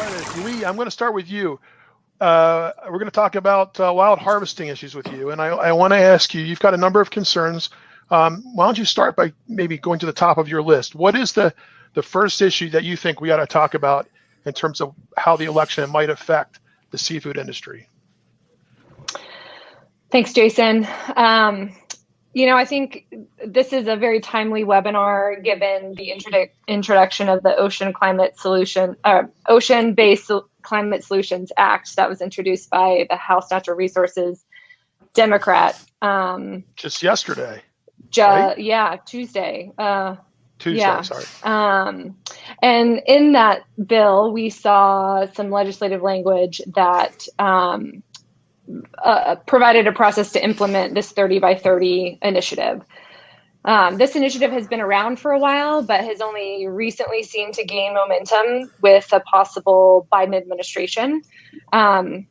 started. Leigh, I'm going to start with you. We're going to talk about wild harvesting issues with you. And I want to ask you, you've got a number of concerns. Why don't you start by maybe going to the top of your list? What is the first issue that you think we ought to talk about in terms of how the election might affect the seafood industry? Thanks, Jason. I think this is a very timely webinar given the introduction of the Ocean-Based Climate Solutions Act that was introduced by the House Natural Resources Democrat. Just yesterday. Right? Yeah, Tuesday. Sorry. And in that bill, we saw some legislative language that provided a process to implement this 30 by 30 initiative. This initiative has been around for a while, but has only recently seemed to gain momentum with a possible Biden administration. And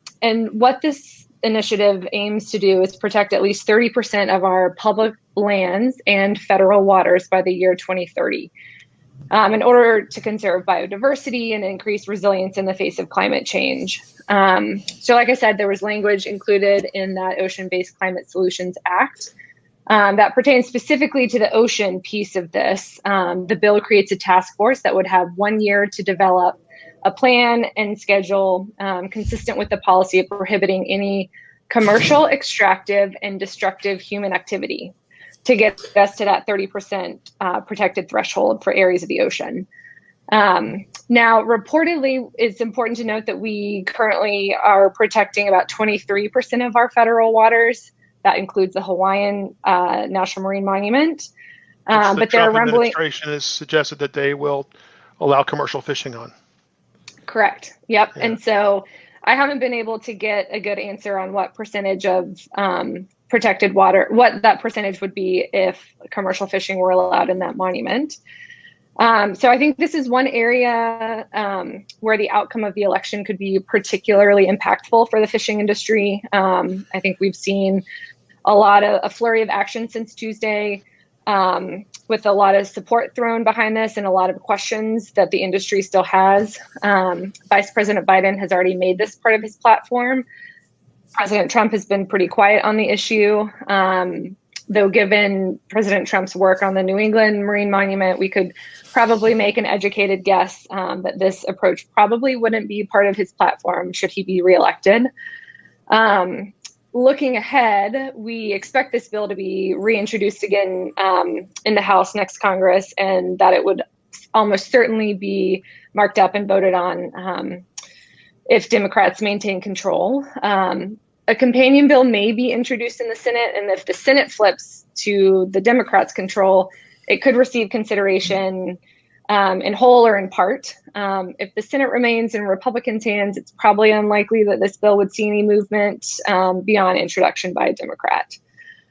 what this initiative aims to do is protect at least 30% of our public lands and federal waters by the year 2030. In order to conserve biodiversity and increase resilience in the face of climate change. So like I said, there was language included in that Ocean-Based Climate Solutions Act that pertains specifically to the ocean piece of this. The bill creates a task force that would have 1 year to develop a plan and schedule consistent with the policy of prohibiting any commercial, extractive, and destructive human activity to get us to that 30% protected threshold for areas of the ocean. Now, reportedly, it's important to note that we currently are protecting about 23% of our federal waters. That includes the Hawaiian National Marine Monument. But there are rumbling. The administration has suggested that they will allow commercial fishing on. Correct. Yep. Yeah. And so I haven't been able to get a good answer on what percentage of protected water, what that percentage would be if commercial fishing were allowed in that monument. So I think this is one area where the outcome of the election could be particularly impactful for the fishing industry. I think we've seen a flurry of action since Tuesday, with a lot of support thrown behind this and a lot of questions that the industry still has. Vice President Biden has already made this part of his platform. President Trump has been pretty quiet on the issue. Though given President Trump's work on the New England Marine Monument, we could probably make an educated guess that this approach probably wouldn't be part of his platform should he be reelected. Looking ahead, we expect this bill to be reintroduced again in the House next Congress, and that it would almost certainly be marked up and voted on if Democrats maintain control. A companion bill may be introduced in the Senate, and if the Senate flips to the Democrats' control, it could receive consideration in whole or in part. If the Senate remains in Republicans' hands, it's probably unlikely that this bill would see any movement beyond introduction by a Democrat.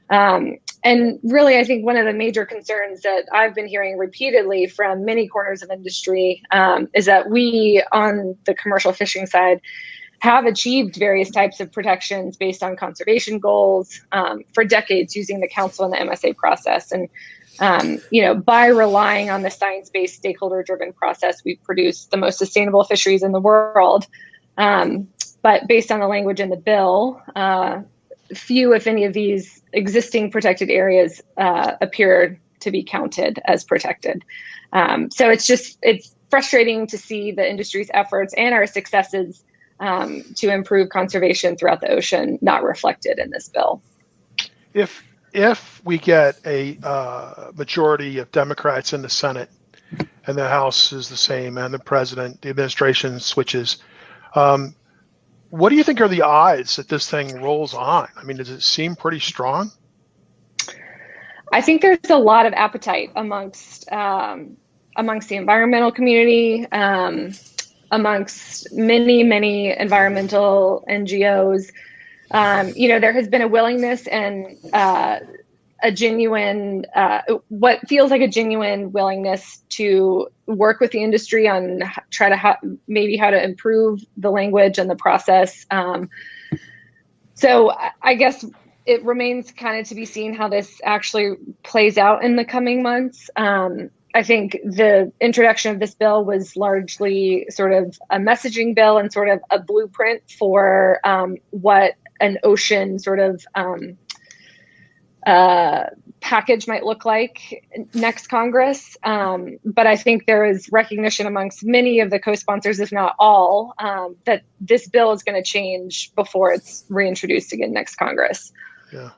And really, I think one of the major concerns that I've been hearing repeatedly from many corners of industry is that we, on the commercial fishing side, have achieved various types of protections based on conservation goals for decades using the council and the MSA process. And, by relying on the science-based stakeholder-driven process, we've produced the most sustainable fisheries in the world. But based on the language in the bill, few, if any, of these existing protected areas appear to be counted as protected. So it's frustrating to see the industry's efforts and our successes to improve conservation throughout the ocean not reflected in this bill. If we get a majority of Democrats in the Senate and the House is the same and the administration switches, what do you think are the odds that this thing rolls on? I mean, does it seem pretty strong? I think there's a lot of appetite amongst the environmental community, amongst many environmental NGOs. There has been a willingness and a genuine, what feels like a genuine willingness to work with the industry on how to improve the language and the process. So I guess it remains kind of to be seen how this actually plays out in the coming months. I think the introduction of this bill was largely sort of a messaging bill and sort of a blueprint for what an ocean sort of package might look like next Congress. But I think there is recognition amongst many of the co-sponsors, if not all, that this bill is going to change before it's reintroduced again next Congress. Yeah.